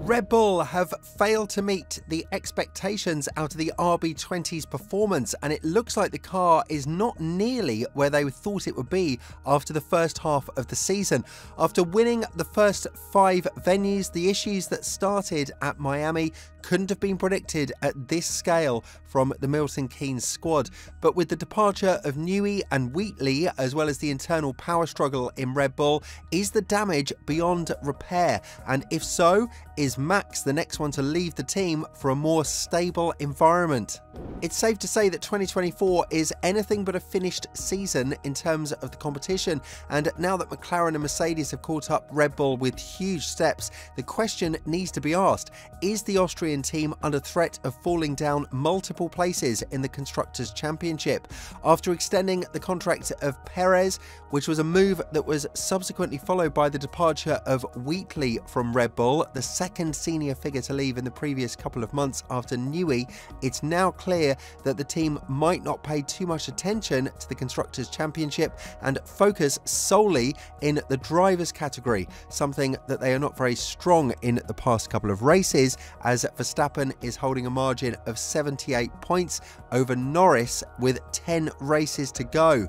Red Bull have failed to meet the expectations out of the RB20's performance, and it looks like the car is not nearly where they thought it would be after the first half of the season. After winning the first 5 venues, the issues that started at Miami couldn't have been predicted at this scale from the Milton Keynes squad. But with the departure of Newey and Wheatley, as well as the internal power struggle in Red Bull, is the damage beyond repair? And if so, is Max the next one to leave the team for a more stable environment? It's safe to say that 2024 is anything but a finished season in terms of the competition, and now that McLaren and Mercedes have caught up Red Bull with huge steps, the question needs to be asked: is the Austrian team under threat of falling down multiple places in the Constructors' Championship? After extending the contract of Perez, which was a move that was subsequently followed by the departure of Wheatley from Red Bull, the second senior figure to leave in the previous couple of months after Newey, it's now clear that the team might not pay too much attention to the Constructors' Championship and focus solely in the drivers' category, something that they are not very strong in the past couple of races, as Verstappen is holding a margin of 78 points over Norris with 10 races to go.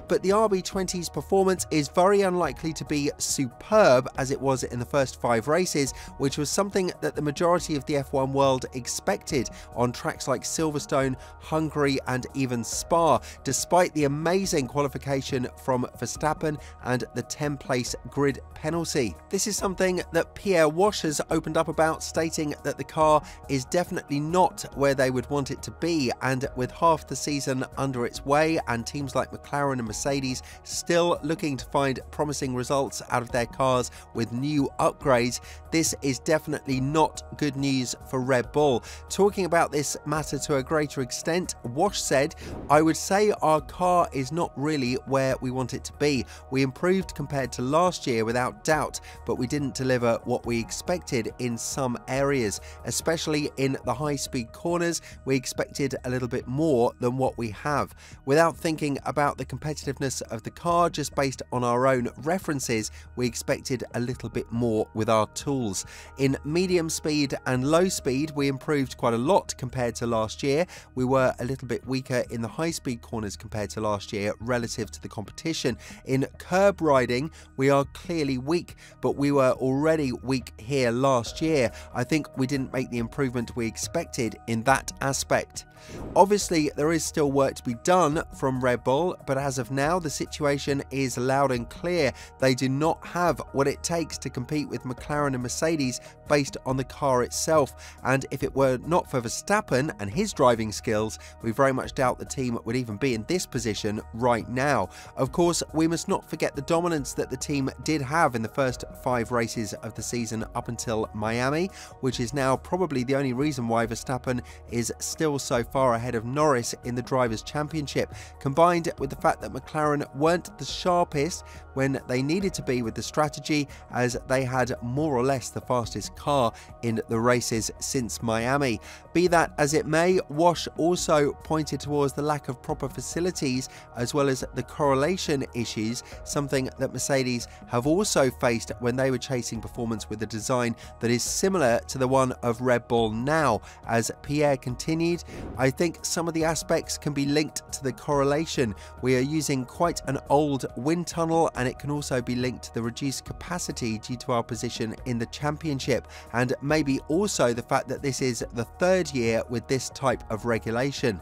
But the RB20's performance is very unlikely to be superb as it was in the first 5 races, which was something that the majority of the F1 world expected on tracks like Silverstone, Hungary and even Spa, despite the amazing qualification from Verstappen and the 10th-place grid penalty. This is something that Pierre Wash has opened up about, stating that the car is definitely not where they would want it to be, and with half the season under its way and teams like McLaren and Mercedes still looking to find promising results out of their cars with new upgrades, this is definitely not good news for Red Bull. Talking about this matter to a greater extent, Wash said, "I would say our car is not really where we want it to be. We improved compared to last year without doubt, but we didn't deliver what we expected in some areas, especially in the high-speed corners. We expected a little bit more than what we have. Without thinking about the competitiveness of the car, just based on our own references, we expected a little bit more with our tools. In medium speed and low speed, we improved quite a lot compared to last year. We were a little bit weaker in the high speed corners compared to last year relative to the competition. In curb riding, we are clearly weak, but we were already weak here last year. I think we didn't make the improvement we expected in that aspect." Obviously, there is still work to be done from Red Bull, but as of now, the situation is loud and clear. They do not have what it takes to compete with McLaren and Mercedes based on the car itself, and if it were not for Verstappen and his driving skills, we very much doubt the team would even be in this position right now. Of course, we must not forget the dominance that the team did have in the first 5 races of the season up until Miami, which is now probably the only reason why Verstappen is still so far ahead of Norris in the Drivers' Championship, combined with the fact that McLaren weren't the sharpest when they needed to be with the strategy, as they had more or less the fastest car in the races since Miami. Be that as it may, Wash also pointed towards the lack of proper facilities as well as the correlation issues, something that Mercedes have also faced when they were chasing performance with a design that is similar to the one of Red Bull now. As Pierre continued, "I think some of the aspects can be linked to the correlation. We are using quite an old wind tunnel, and it can also be linked to the reduced capacity due to our position in the championship, and maybe also the fact that this is the 3rd year with this type of regulation."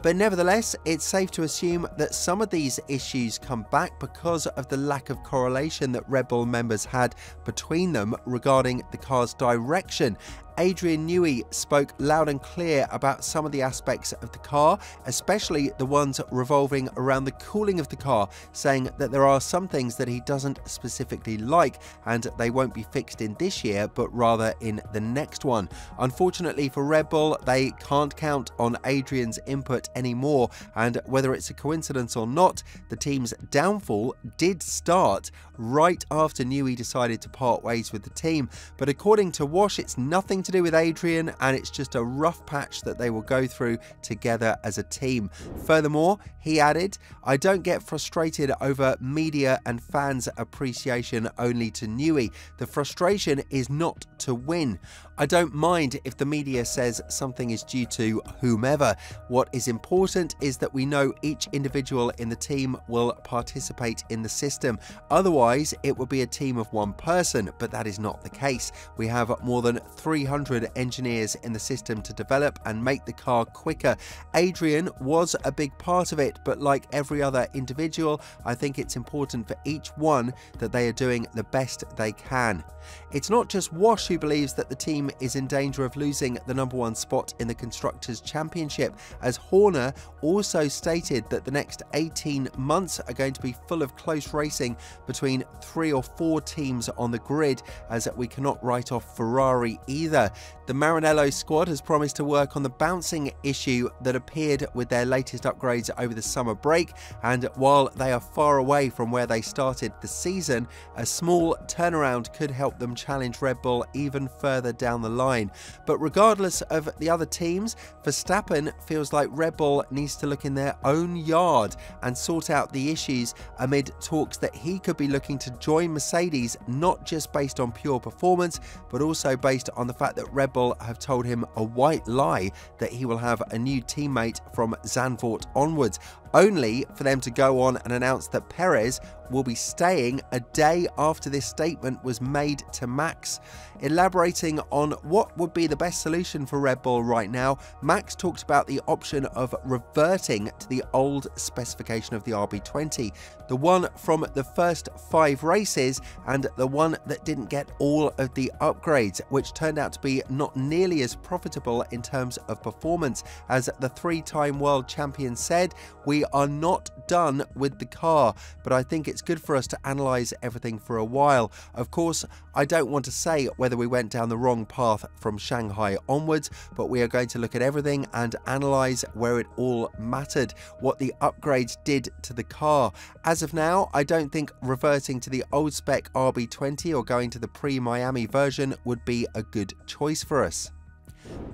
But nevertheless, it's safe to assume that some of these issues come back because of the lack of correlation that Red Bull members had between them regarding the car's direction. Adrian Newey spoke loud and clear about some of the aspects of the car, especially the ones revolving around the cooling of the car, saying that there are some things that he doesn't specifically like and they won't be fixed in this year but rather in the next one. Unfortunately for Red Bull, they can't count on Adrian's input anymore, and whether it's a coincidence or not, the team's downfall did start right after Newey decided to part ways with the team. But according to Wash, it's nothing to do with Adrian, and it's just a rough patch that they will go through together as a team. Furthermore, he added, "I don't get frustrated over media and fans' appreciation only to Newey. The frustration is not to win. I don't mind if the media says something is due to whomever. What is important is that we know each individual in the team will participate in the system. Otherwise, it would be a team of one person, but that is not the case. We have more than 300 engineers in the system to develop and make the car quicker. Adrian was a big part of it, but like every other individual, I think it's important for each one that they are doing the best they can." It's not just Wash who believes that the team is in danger of losing the #1 spot in the Constructors' Championship, as Horner also stated that the next 18 months are going to be full of close racing between 3 or 4 teams on the grid, as we cannot write off Ferrari either. The Maranello squad has promised to work on the bouncing issue that appeared with their latest upgrades over the summer break, and while they are far away from where they started the season, a small turnaround could help them challenge Red Bull even further down the line. But regardless of the other teams, Verstappen feels like Red Bull needs to look in their own yard and sort out the issues amid talks that he could be looking to join Mercedes, not just based on pure performance, but also based on the fact that Red Bull have told him a white lie that he will have a new teammate from Zandvoort onwards, only for them to go on and announce that Perez will be staying a day after this statement was made to Max. Elaborating on what would be the best solution for Red Bull right now, Max talked about the option of reverting to the old specification of the RB20, the one from the first 5 races and the one that didn't get all of the upgrades, which turned out to be not nearly as profitable in terms of performance. As the 3-time world champion said, "We are not done with the car, but I think it's good for us to analyse everything for a while. Of course, I don't want to say whether we went down the wrong path from Shanghai onwards, but we are going to look at everything and analyse where it all mattered, what the upgrades did to the car. As of now, I don't think reverting to the old spec RB20 or going to the pre-Miami version would be a good choice for us."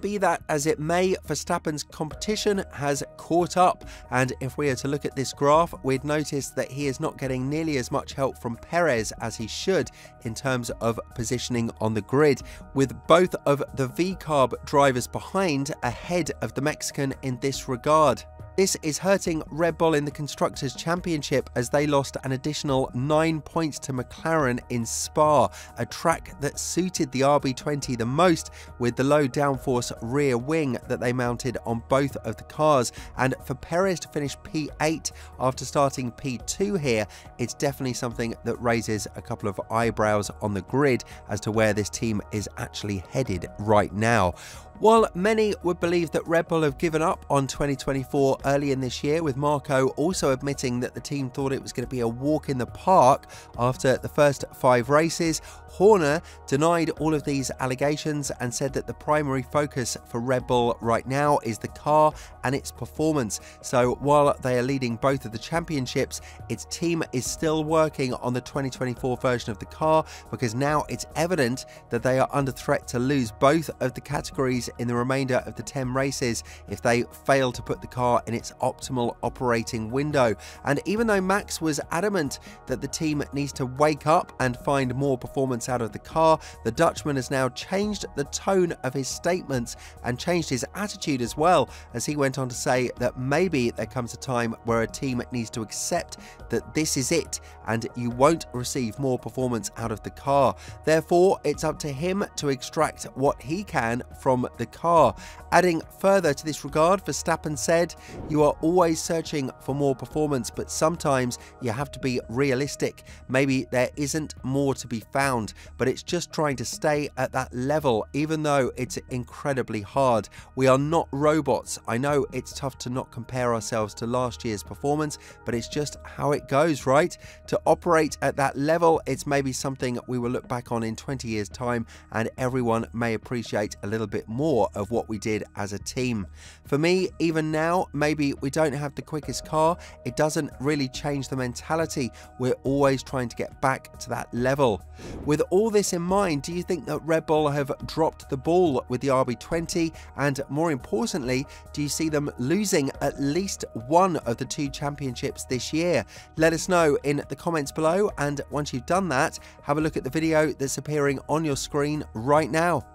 Be that as it may, Verstappen's competition has caught up, and if we are to look at this graph, we'd notice that he is not getting nearly as much help from Perez as he should in terms of positioning on the grid, with both of the V-Carb drivers behind ahead of the Mexican in this regard. This is hurting Red Bull in the Constructors' Championship, as they lost an additional 9 points to McLaren in Spa, a track that suited the RB20 the most, with the low downforce rear wing that they mounted on both of the cars. And for Perez to finish P8 after starting P2 here, it's definitely something that raises a couple of eyebrows on the grid as to where this team is actually headed right now. While many would believe that Red Bull have given up on 2024 early in this year, with Marco also admitting that the team thought it was going to be a walk in the park after the first 5 races, Horner denied all of these allegations and said that the primary focus for Red Bull right now is the car and its performance. So while they are leading both of the championships, its team is still working on the 2024 version of the car, because now it's evident that they are under threat to lose both of the categories in the remainder of the 10 races if they fail to put the car in its optimal operating window. And even though Max was adamant that the team needs to wake up and find more performance out of the car, the Dutchman has now changed the tone of his statements and changed his attitude as well, as he went on to say that maybe there comes a time where a team needs to accept that this is it and you won't receive more performance out of the car. Therefore, it's up to him to extract what he can from the car. Adding further to this regard, Verstappen said, "You are always searching for more performance, but sometimes you have to be realistic. Maybe there isn't more to be found, but it's just trying to stay at that level, even though it's incredibly hard. We are not robots. I know it's tough to not compare ourselves to last year's performance, but it's just how it goes, right? To operate at that level, it's maybe something we will look back on in 20 years' time, and everyone may appreciate a little bit more of what we did as a team. For me, even now, maybe maybe we don't have the quickest car, it doesn't really change the mentality. We're always trying to get back to that level. With all this in mind, do you think that Red Bull have dropped the ball with the RB20? And more importantly, do you see them losing at least one of the 2 championships this year? Let us know in the comments below, and once you've done that, have a look at the video that's appearing on your screen right now.